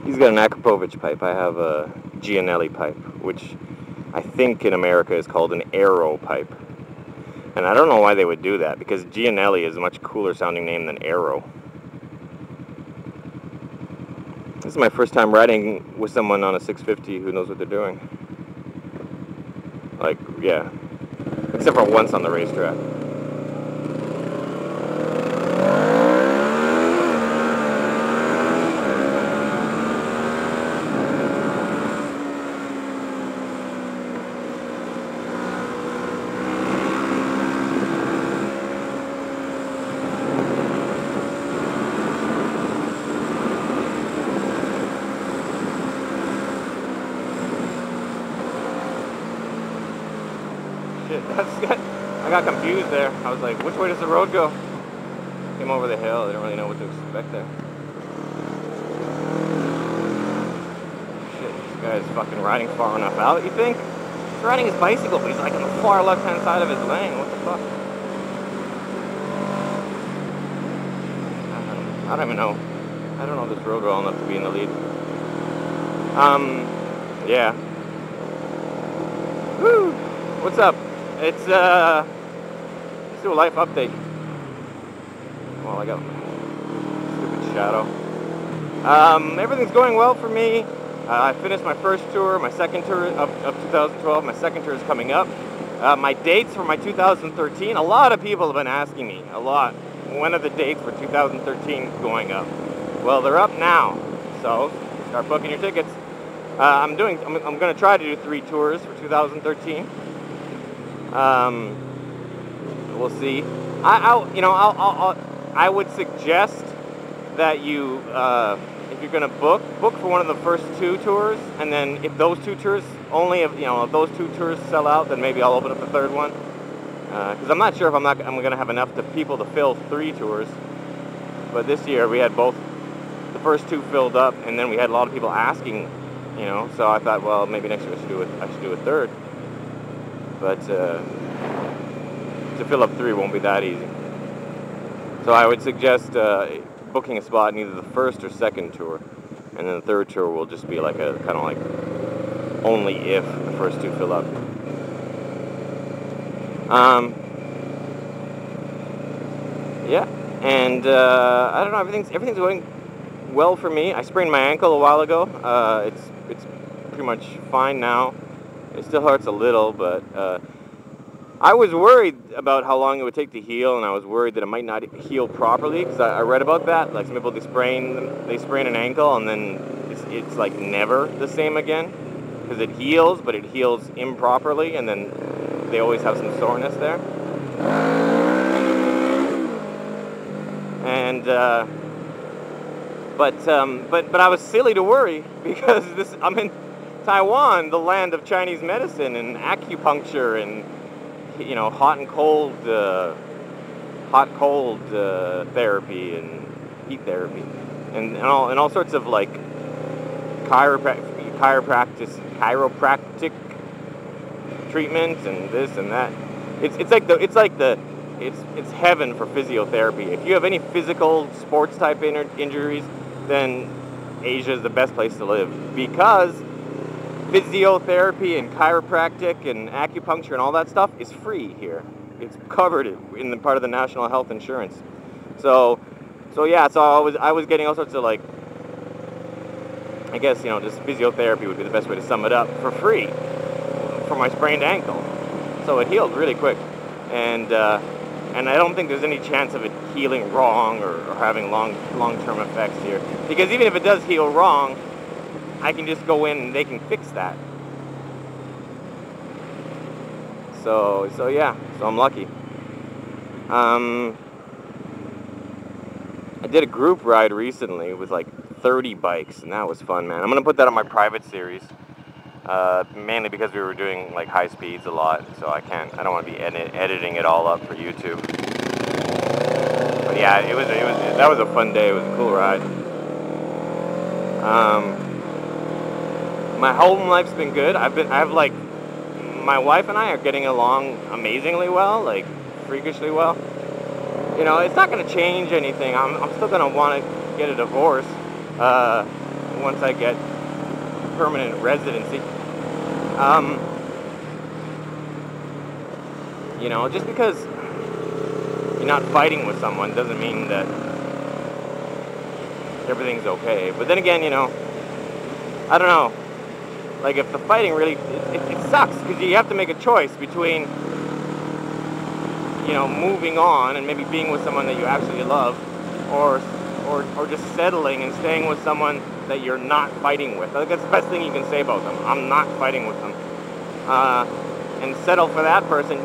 He's got an Akrapovic pipe. I have a Gianelli pipe, which I think in America is called an Aero pipe. And I don't know why they would do that, because Gianelli is a much cooler sounding name than Aero. This is my first time riding with someone on a 650 who knows what they're doing. Like, yeah. Except for once on the racetrack. I got confused there. I was like, which way does the road go? Came over the hill. I didn't really know what to expect there. Shit, this guy is fucking riding far enough out, you think? He's riding his bicycle, but he's like on the far left-hand side of his lane. What the fuck? I don't even know. I don't know this road well enough to be in the lead. Yeah. Woo! What's up? Let's do a life update. Well, I got stupid shadow. Everything's going well for me. I finished my first tour, my second tour of 2012. My second tour is coming up. My dates for my 2013, a lot of people have been asking me, a lot. When are the dates for 2013 going up? Well, they're up now, so start booking your tickets. I'm going to try to do 3 tours for 2013. We'll see. I would suggest that you, if you're gonna book for one of the first 2 tours, and then if those 2 tours if those 2 tours sell out, then maybe I'll open up the 3rd one. Because I'm not sure if I'm gonna have enough people to fill 3 tours. But this year we had both the first 2 filled up, and then we had a lot of people asking, So I thought, well, maybe next year I should do a 3rd. But to fill up 3 won't be that easy. So I would suggest booking a spot in either the 1st or 2nd tour, and then the 3rd tour will just be like a kind of like only if the first 2 fill up. Yeah, and I don't know. Everything's going well for me. I sprained my ankle a while ago. It's pretty much fine now. It still hurts a little, but I was worried about how long it would take to heal, and I was worried that it might not heal properly, because I read about that. Like, some people, they sprain an ankle, and then it's like never the same again, because it heals, but it heals improperly, and then they always have some soreness there. And but I was silly to worry, because I'm in Taiwan, the land of Chinese medicine and acupuncture and hot cold therapy and heat therapy and all sorts of like chiropractic treatments and this and that. It's heaven for physiotherapy. If you have any physical sports type injuries, then Asia is the best place to live, because physiotherapy and chiropractic and acupuncture and all that stuff is free here. It's covered in the part of the national health insurance. So I was getting all sorts of, like, I guess, just physiotherapy would be the best way to sum it up, for free for my sprained ankle. So it healed really quick, and I don't think there's any chance of it healing wrong or having long-term effects here, because even if it does heal wrong, I can just go in and they can fix that. So I'm lucky. I did a group ride recently with like 30 bikes, and that was fun, man. I'm gonna put that on my private series, mainly because we were doing like high speeds a lot, so I don't want to be editing it all up for YouTube. But yeah, that was a fun day. It was a cool ride. My home life's been good. My wife and I are getting along amazingly well, like freakishly well. It's not going to change anything. I'm still going to want to get a divorce. once I get permanent residency. You know, just because you're not fighting with someone doesn't mean that everything's okay. But then again, you know, I don't know. Like, if the fighting really, it sucks, because you have to make a choice between, you know, moving on and maybe being with someone that you actually love, or just settling and staying with someone that you're not fighting with. I think that's the best thing you can say about them. I'm not fighting with them. And settle for that person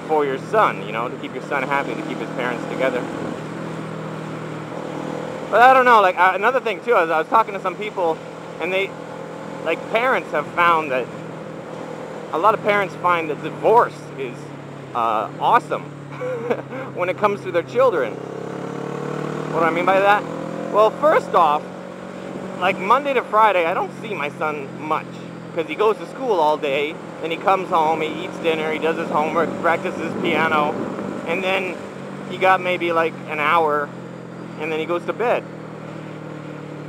for your son, you know, to keep your son happy, to keep his parents together. But I don't know, like, another thing too, I was talking to some people, and they, like, parents have found that, a lot of parents find that divorce is awesome when it comes to their children. What do I mean by that? Well, first off, like, Monday to Friday, I don't see my son much, because he goes to school all day, then he comes home, he eats dinner, he does his homework, practices piano, and then he got maybe like an hour, and then he goes to bed.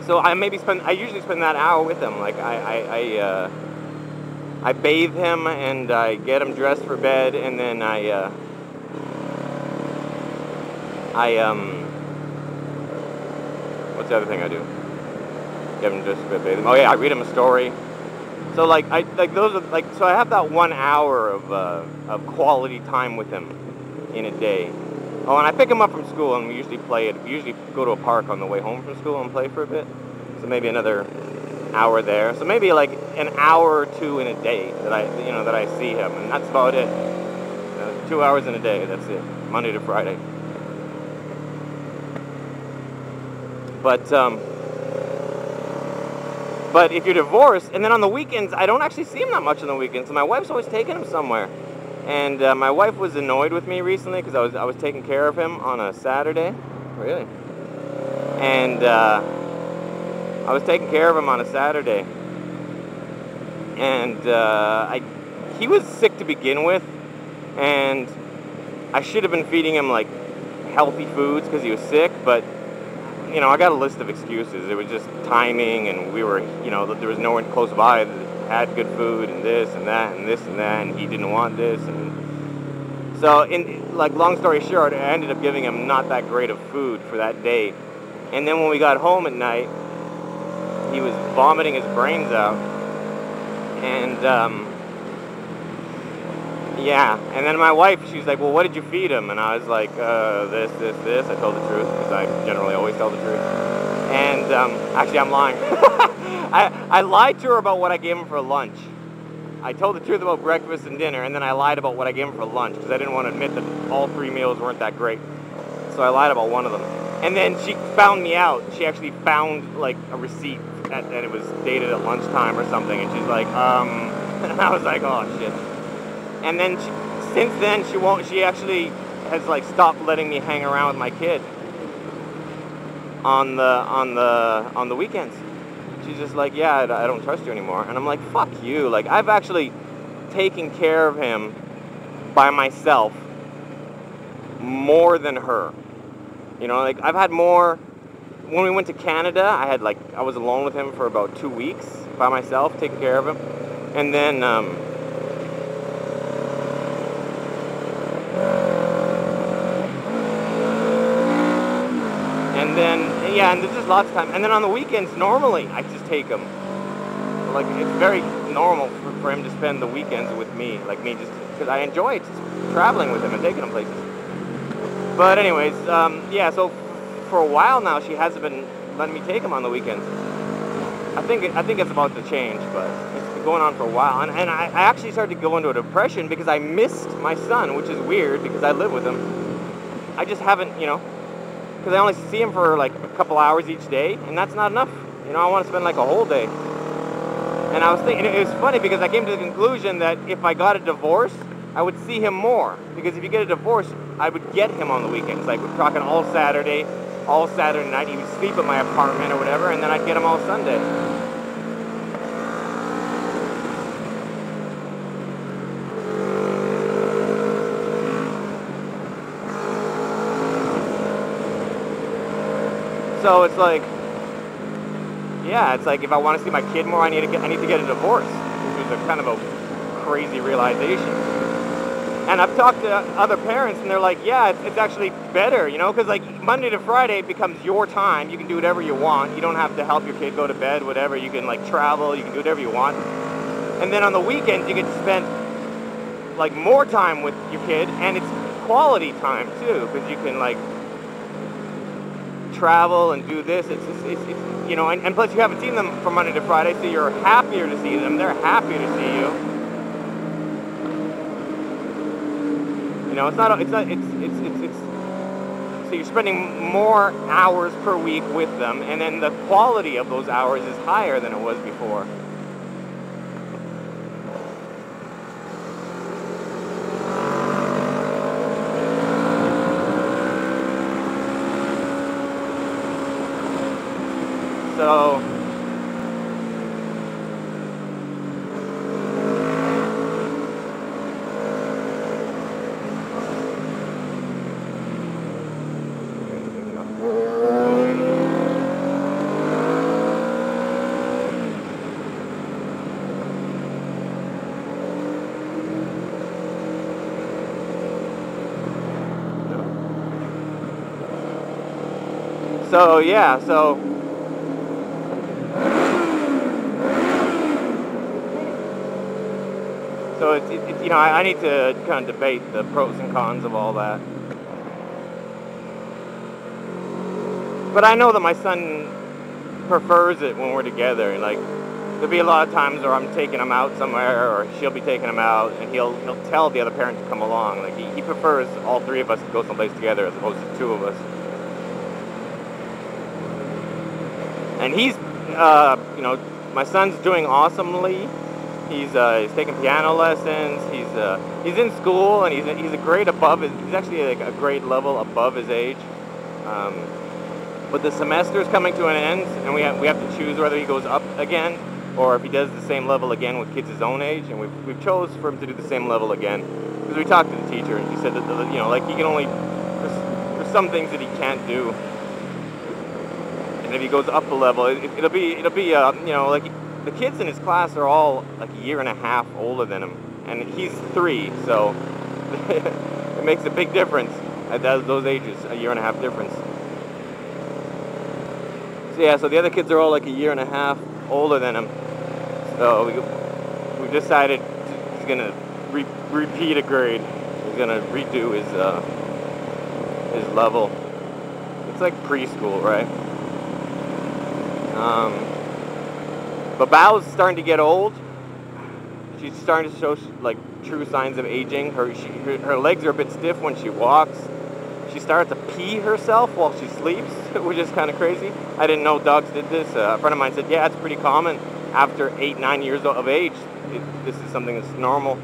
So I usually spend that hour with him. Like, I bathe him, and I get him dressed for bed, and then what's the other thing I do? Get him dressed for bed, bathe him. Oh yeah, I read him a story. So so I have that 1 hour of quality time with him in a day. Oh, and I pick him up from school, and we usually go to a park on the way home from school and play for a bit. So maybe another hour there. So maybe like an hour or two in a day that I see him, and that's about it. 2 hours in a day. That's it. Monday to Friday. But if you're divorced, and then on the weekends, I don't actually see him that much on the weekends. So my wife's always taking him somewhere. And my wife was annoyed with me recently because I was taking care of him on a Saturday. Really? And I was taking care of him on a Saturday. And he was sick to begin with. And I should have been feeding him, like, healthy foods because he was sick, but you know, I got a list of excuses. It was just timing, and there was no one close by that had good food, and this and that, and this and that, and he didn't want this, and so, long story short, I ended up giving him not that great of food for that day, and then when we got home at night, he was vomiting his brains out, and yeah, and then my wife, she was like, well, what did you feed him? And I was like, this. I told the truth, because I generally always tell the truth. And actually, I'm lying. I lied to her about what I gave him for lunch. I told the truth about breakfast and dinner, and then I lied about what I gave him for lunch, because I didn't want to admit that all 3 meals weren't that great. So I lied about one of them. And then she found me out. She actually found, like, a receipt, and it was dated at lunchtime or something, and she's like, and I was like, oh, shit. And then since then, she actually has, like, stopped letting me hang around with my kid on the weekends. She's just like, yeah, I don't trust you anymore. And I'm like, fuck you. Like, I've actually taken care of him by myself more than her. You know, like, I've had more. When we went to Canada, I was alone with him for about 2 weeks by myself, taking care of him. And then and there's just lots of time. And then on the weekends, normally, I just take him. Like, it's very normal for him to spend the weekends with me. Like, me, just because I enjoy just traveling with him and taking him places. But anyways, yeah, so for a while now, she hasn't been letting me take him on the weekends. I think it's about to change, but it's been going on for a while. And I actually started to go into a depression because I missed my son, which is weird because I live with him. I just haven't, you know, because I only see him for like a couple hours each day, and that's not enough. You know, I want to spend like a whole day. And I was thinking, it was funny because I came to the conclusion that if I got a divorce, I would see him more. Because if you get a divorce, I would get him on the weekends. Like, we're talking all Saturday night. He would sleep at my apartment or whatever, and then I'd get him all Sunday. So it's like, yeah, it's like if I want to see my kid more, I need to get a divorce, which was a kind of a crazy realization. And I've talked to other parents, and they're like, yeah, it's actually better, you know, because like Monday to Friday becomes your time. You can do whatever you want. You don't have to help your kid go to bed, whatever. You can like travel. You can do whatever you want. And then on the weekends, you get to spend like more time with your kid, and it's quality time too, because you can like travel and do this. It's you know, and plus you haven't seen them from Monday to Friday, so you're happier to see them. They're happy to see you. You know, it's so you're spending more hours per week with them, and then the quality of those hours is higher than it was before. So yeah, so it's you know, I need to kind of debate the pros and cons of all that. But I know that my son prefers it when we're together. Like, there'll be a lot of times where I'm taking him out somewhere, or she'll be taking him out, and he'll tell the other parent to come along. Like, he prefers all three of us to go someplace together as opposed to two of us. And he's, you know, my son's doing awesomely. He's taking piano lessons. He's in school, and he's a grade above his. He's actually like a grade level above his age. But the semester is coming to an end, and we have to choose whether he goes up again or if he does the same level again with kids his own age. And we've chose for him to do the same level again because we talked to the teacher, and she said that you know, like, he can only there's some things that he can't do. And if he goes up a level, it'll be you know, like, the kids in his class are all like a year and a half older than him, and he's 3, so it makes a big difference at those ages, a year and a half difference. So yeah, so the other kids are all like a year and a half older than him, so we decided he's gonna repeat a grade. He's gonna redo his level. It's like preschool, right? But Bao's starting to get old. She's starting to show like true signs of aging. Her legs are a bit stiff when she walks. She started to pee herself while she sleeps, which is kind of crazy. I didn't know dogs did this. A friend of mine said, yeah, it's pretty common after 8-9 years of age. This is something that's normal.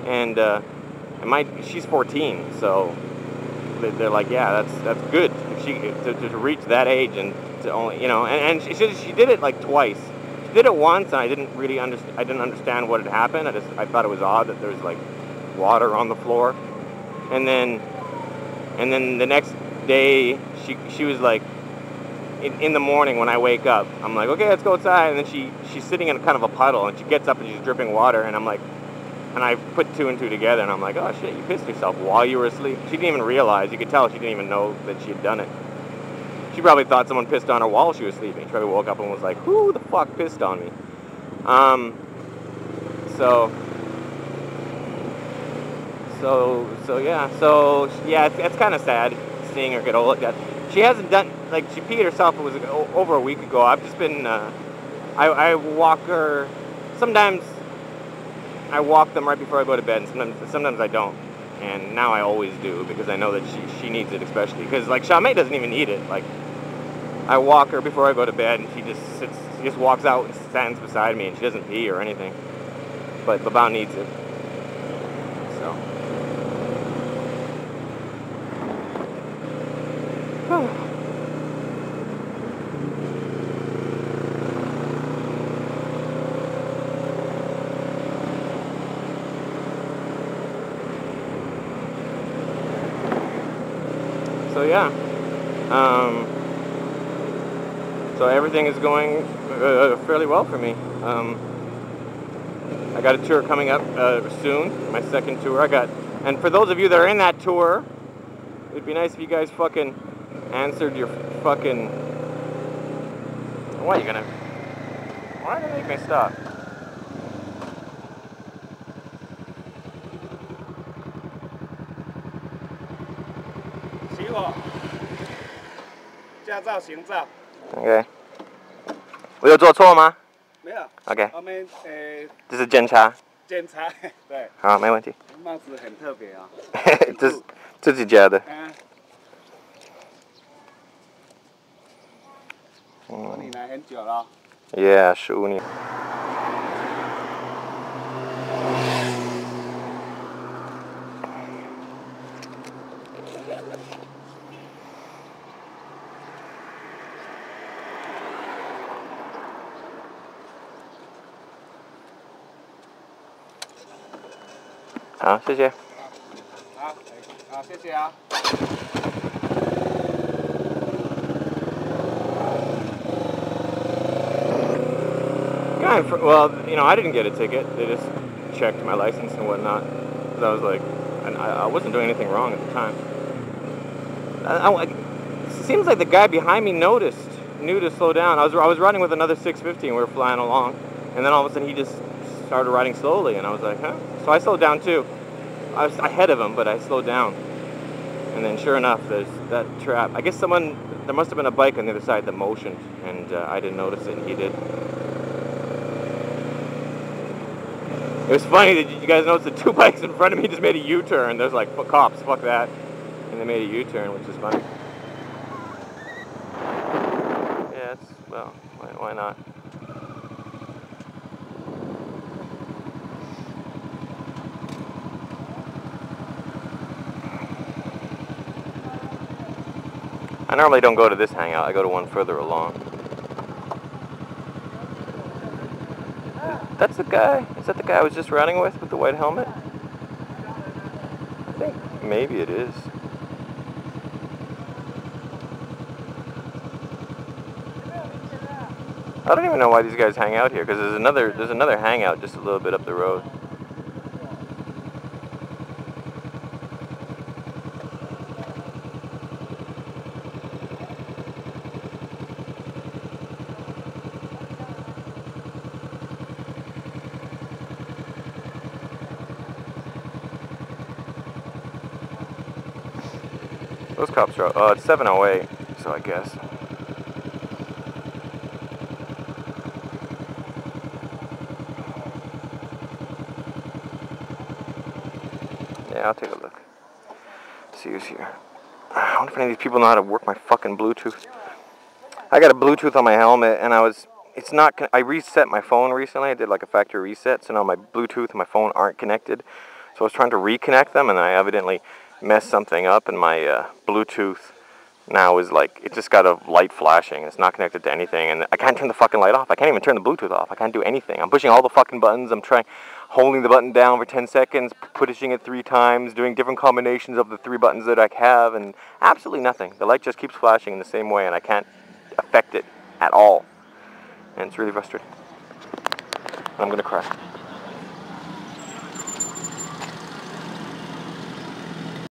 And she's 14, so they're like, yeah, that's good. If she to reach that age and to only, you know, and she did it like twice. She did it once, and I didn't understand what had happened. I thought it was odd that there was like water on the floor, and then the next day she was like, in the morning when I wake up, I'm like, okay, let's go outside, and then she's sitting in kind of a puddle, and she gets up and she's dripping water, and I'm like, and I put 2 and 2 together, and I'm like, oh shit, you pissed yourself while you were asleep. She didn't even realize. You could tell she didn't even know that she had done it. She probably thought someone pissed on her while she was sleeping. She probably woke up and was like, who the fuck pissed on me? So yeah, it's kind of sad seeing her get old like that. She hasn't done, like, she peed herself, it was over a week ago. I've just been, I walk her, sometimes I walk them right before I go to bed, and sometimes I don't. And now I always do, because I know that she needs it, especially. Because, like, Charmaine doesn't even need it. Like, I walk her before I go to bed, and she just walks out and stands beside me, and she doesn't pee or anything. But Babao needs it. So. So yeah, So everything is going fairly well for me. I got a tour coming up soon, my second tour. And for those of you that are in that tour, it'd be nice if you guys fucking answered your fucking... Why are you gonna make me stop? 熄火，驾照、行照。OK。我有做错吗？没有。OK。我们这是检查。检查，对。好，没问题。帽子很特别啊。这是自己家的。你来很久了。Yeah， 15年。好，谢谢。好，谢谢啊。Well, you know, I didn't get a ticket. They just checked my license and whatnot. Because I was like, and I wasn't doing anything wrong at the time. It seems like the guy behind me knew to slow down. I was riding with another 650 and we were flying along. And then all of a sudden he just started riding slowly. And I was like, huh? So I slowed down too. I was ahead of him, but I slowed down. And then sure enough, there's that trap. I guess there must have been a bike on the other side that motioned. And I didn't notice it and he did. It was funny that you guys noticed the two bikes in front of me just made a U-turn. There's like, cops, fuck that. And they made a U-turn, which is funny. Yeah, well, why not? I normally don't go to this hangout. I go to one further along. That's the guy. Is that the guy I was just riding with the white helmet? I think maybe it is. I don't even know why these guys hang out here, because there's another hangout just a little bit up the road. Those cops are, it's 708, so I guess. Yeah, I'll take a look. See who's here. I wonder if any of these people know how to work my fucking Bluetooth. I got a Bluetooth on my helmet, and I reset my phone recently. I did like a factory reset, so now my Bluetooth and my phone aren't connected. So I was trying to reconnect them, and I evidently messed something up, and my Bluetooth now is like, it just got a light flashing. It's not connected to anything, and I can't turn the fucking light off. I can't even turn the Bluetooth off. I can't do anything. I'm pushing all the fucking buttons. I'm holding the button down for 10 seconds, pushing it 3 times, doing different combinations of the 3 buttons that I have, and absolutely nothing. The light just keeps flashing in the same way, and I can't affect it at all. And it's really frustrating. I'm gonna cry.